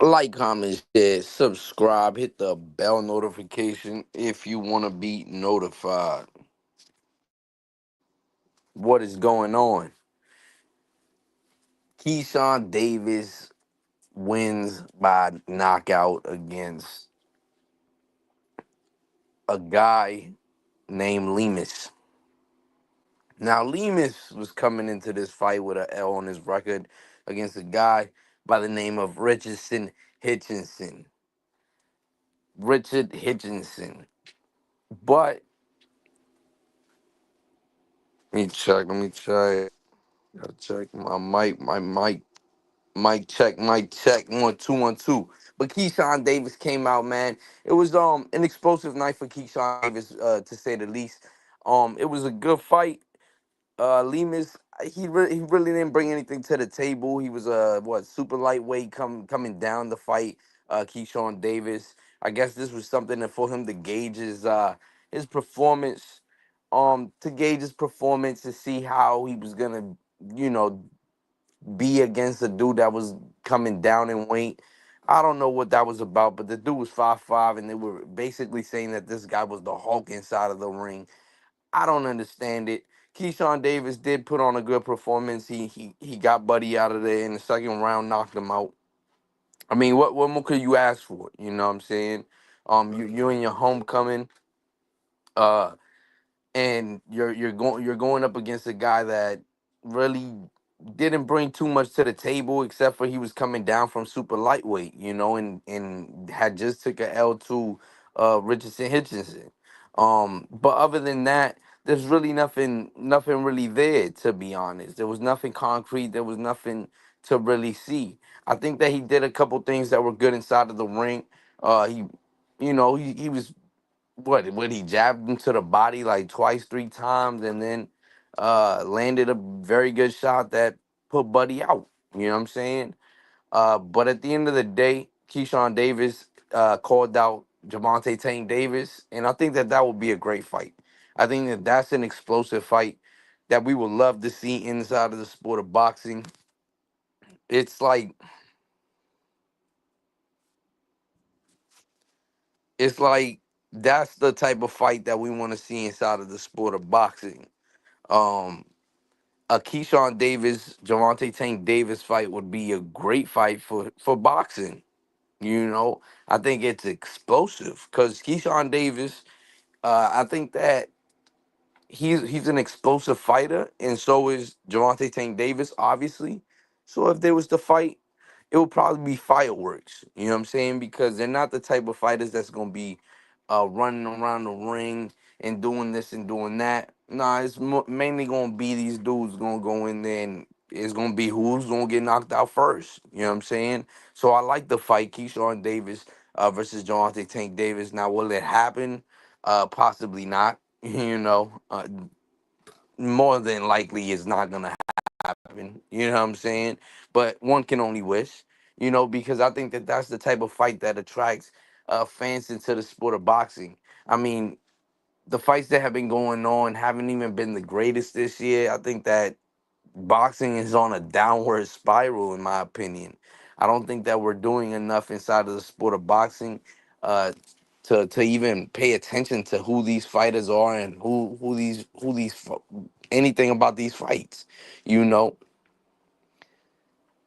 Like, comment, share, subscribe, hit the bell notification if you want to be notified. What is going on? Keyshawn Davis wins by knockout against a guy named Lemus. Now, Lemus was coming into this fight with an L on his record against a guy by the name of Richardson Hitchinson. Richard Hitchinson. But, let me check. Gotta check my mic check, mic check, 1 2 1 2. But Keyshawn Davis came out, man. It was an explosive night for Keyshawn Davis, to say the least. It was a good fight. Lemus, he really didn't bring anything to the table. He was super lightweight coming down the fight. Keyshawn Davis. I guess this was something for him to gauge his performance. To gauge his performance to see how he was gonna, you know, be against a dude that was coming down in weight. I don't know what that was about, but the dude was 5'5", and they were basically saying that this guy was the Hulk inside of the ring. I don't understand it. Keyshawn Davis did put on a good performance. He got Buddy out of there in the second round, knocked him out. I mean, what more could you ask for? You know what I'm saying? You in your homecoming. Uh, and you're going up against a guy that really didn't bring too much to the table except for he was coming down from super lightweight, and had just took a L to Richardson Hitchinson. But other than that, there's really nothing really there, to be honest. There was nothing concrete. There was nothing to really see. I think that he did a couple things that were good inside of the ring. He was what he jabbed him to the body like twice, 3 times, and then landed a very good shot that put Buddy out. You know what I'm saying? But at the end of the day, Keyshawn Davis called out Javante Tank Davis, and I think that that would be a great fight. I think that that's an explosive fight that we would love to see inside of the sport of boxing. It's like it's like that's the type of fight that we want to see inside of the sport of boxing. Um, a Keyshawn Davis, Javante Tank Davis fight would be a great fight for boxing. I think it's explosive because Keyshawn Davis, I think that he's an explosive fighter, and so is Javante Tank Davis, obviously. So if there was to fight, it would probably be fireworks. You know what I'm saying? Because they're not the type of fighters that's gonna be running around the ring and doing this and doing that. Nah, it's mainly gonna be these dudes gonna go in there and it's gonna be who's gonna get knocked out first. You know what I'm saying? So I like the fight, Keyshawn Davis versus Javante Tank Davis. Now, will it happen? Possibly not. More than likely it's not gonna happen. You know what I'm saying? But one can only wish. Because I think that that's the type of fight that attracts fans into the sport of boxing. I mean, the fights that have been going on haven't even been the greatest this year. I think that boxing is on a downward spiral, in my opinion. I don't think that we're doing enough inside of the sport of boxing uh, to even pay attention to who these fighters are and anything about these fights. You know,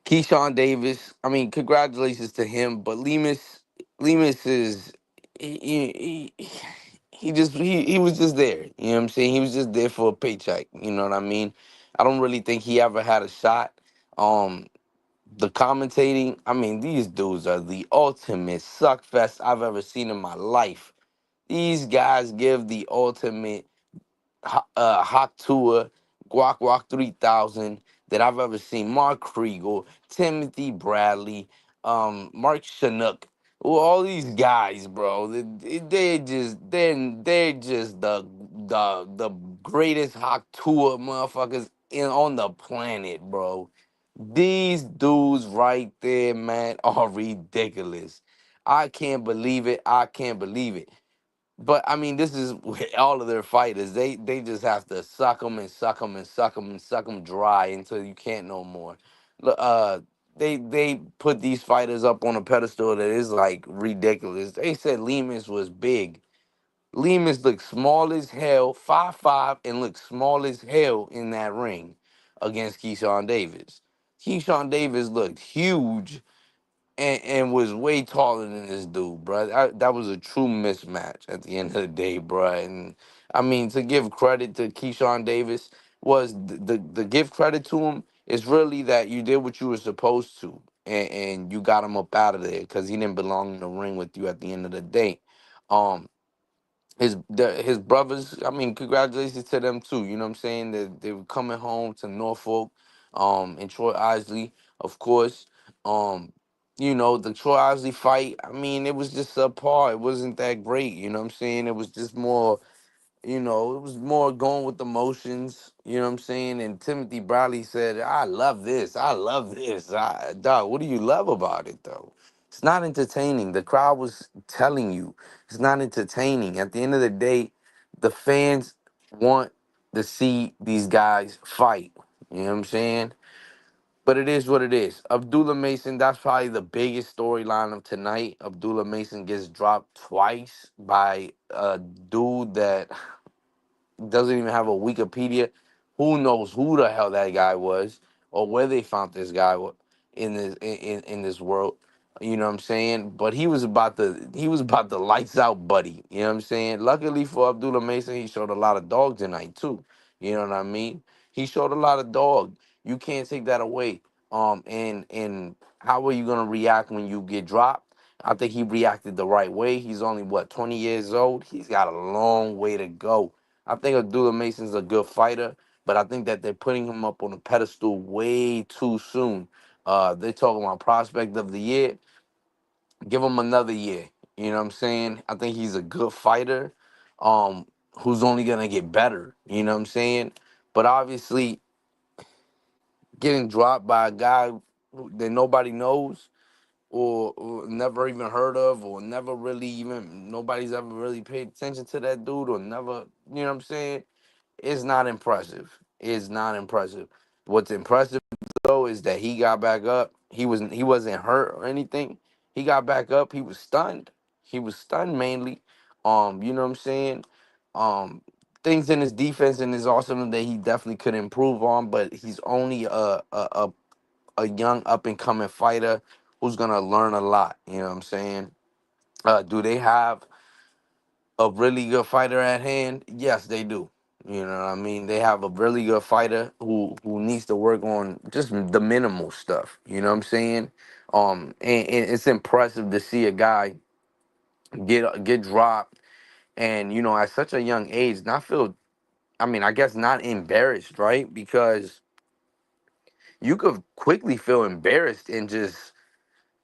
Keyshawn Davis. I mean, congratulations to him, but Lemus is he was just there. You know what I'm saying? He was just there for a paycheck. You know what I mean? I don't really think he ever had a shot. Um, the commentating. I mean, these dudes are the ultimate suckfest I've ever seen in my life. These guys give the ultimate Hawk Tour, Guac Guac 3000 that I've ever seen. Mark Kriegel, Timothy Bradley, Mark Chinook. Well, all these guys, bro, they're just the greatest Hawk Tour motherfuckers on the planet, bro. These dudes right there, man, are ridiculous. I can't believe it. I can't believe it. But I mean, this is with all of their fighters. They just have to suck them and suck them and suck them and suck them dry until you can't no more. Look, they put these fighters up on a pedestal that is like ridiculous. They said Lemus was big. Lemus looked small as hell, 5'5", and looked small as hell in that ring against Keyshawn Davis. Keyshawn Davis looked huge and was way taller than this dude, bro. That was a true mismatch at the end of the day, bro. And I mean, to give credit to Keyshawn Davis was the give credit to him is really that you did what you were supposed to, and you got him up out of there because he didn't belong in the ring with you at the end of the day. Um, his brothers, I mean, congratulations to them too. You know what I'm saying? They were coming home to Norfolk, and Troy Isley, of course. Um, the Troy Isley fight, I mean, it was just subpar. It wasn't that great, you know what I'm saying? It was just more, it was more going with the motions, you know what I'm saying? And Timothy Bradley said, I love this. I love this. Dog, what do you love about it, though? It's not entertaining. The crowd was telling you it's not entertaining. At the end of the day, the fans want to see these guys fight. You know what I'm saying? But it is what it is. Abdullah Mason, that's probably the biggest storyline of tonight. Abdullah Mason gets dropped twice by a dude that doesn't even have a Wikipedia. Who knows who the hell that guy was or where they found this guy in this world. You know what I'm saying? But he was about the lights out buddy. You know what I'm saying? Luckily for Abdullah Mason, he showed a lot of dog tonight too. You know what I mean? He showed a lot of dog. You can't take that away. And how are you gonna react when you get dropped? I think he reacted the right way. He's only 20 years old. He's got a long way to go. I think Abdullah Mason's a good fighter, but I think that they're putting him up on a pedestal way too soon. They're talking about prospect of the year. Give him another year. You know what I'm saying? I think he's a good fighter, who's only gonna get better. You know what I'm saying? But obviously, getting dropped by a guy that nobody knows or never even heard of or never really even nobody's ever really paid attention to that dude or never, you know what I'm saying? It's not impressive. It's not impressive. What's impressive though is that he got back up. He wasn't hurt or anything. He got back up. He was stunned. He was stunned mainly. You know what I'm saying? Um, things in his defense and his arsenal that he definitely could improve on, but he's only a young up and coming fighter who's gonna learn a lot. You know what I'm saying? Do they have a really good fighter at hand? Yes, they do. You know what I mean? They have a really good fighter who needs to work on just the minimal stuff. You know what I'm saying? And it's impressive to see a guy get dropped and at such a young age not feel. I mean, I guess not embarrassed, right? Because you could quickly feel embarrassed and just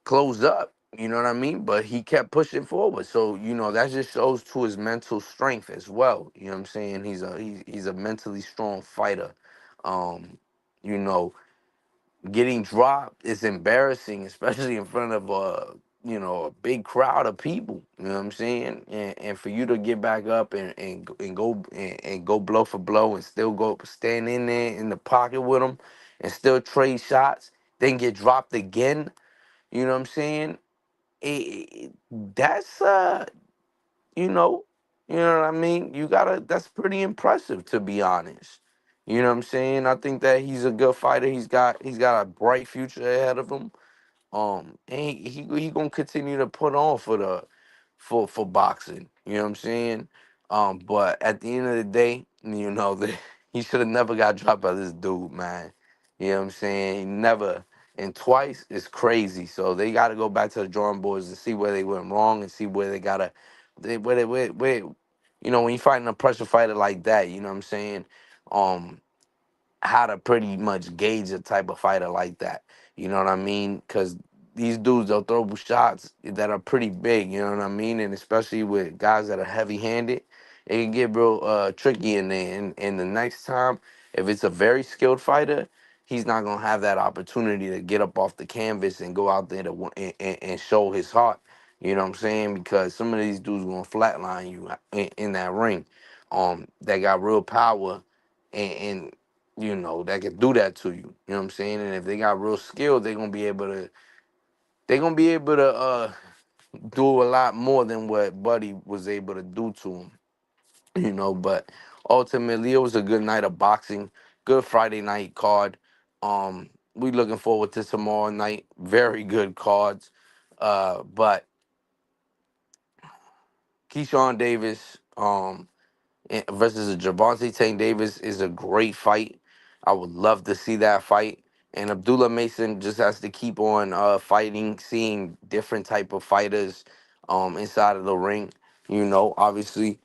close up. You know what I mean? But he kept pushing forward. So, that just shows to his mental strength as well. You know what I'm saying? He's a mentally strong fighter. Um, you know, Getting dropped is embarrassing, especially in front of a big crowd of people. You know what I'm saying? And for you to get back up and go blow for blow and still go stand in there in the pocket with him and still trade shots, then get dropped again. You know what I'm saying? That's you know, you know what I mean. That's pretty impressive to be honest. You know what I'm saying? I think that he's a good fighter. He's got a bright future ahead of him. And he gonna continue to put on for boxing. You know what I'm saying? But at the end of the day, he should have never got dropped by this dude, man. You know what I'm saying? He never. And twice is crazy. So they got to go back to the drawing boards and see where they went wrong and see where they gotta, when you fighting a pressure fighter like that, you know what I'm saying? Um, how to pretty much gauge a type of fighter like that. You know what I mean? Because these dudes, they'll throw shots that are pretty big. You know what I mean? And especially with guys that are heavy-handed, it can get real tricky in there. And the next time, if it's a very skilled fighter, he's not gonna have that opportunity to get up off the canvas and go out there and show his heart. You know what I'm saying? Because some of these dudes gonna flatline you in that ring. That got real power and that can do that to you. You know what I'm saying? And if they got real skill, they're gonna be able to do a lot more than what Buddy was able to do to him. But ultimately it was a good night of boxing, good Friday night card. We looking forward to tomorrow night. Very good cards. But Keyshawn Davis, versus a Javante Tank Davis is a great fight. I would love to see that fight. And Abdullah Mason just has to keep on fighting, seeing different type of fighters inside of the ring, obviously,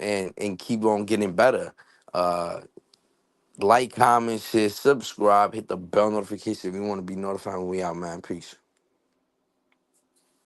and keep on getting better. Uh, like, comment, share, subscribe, hit the bell notification if you want to be notified when we out, man. Peace.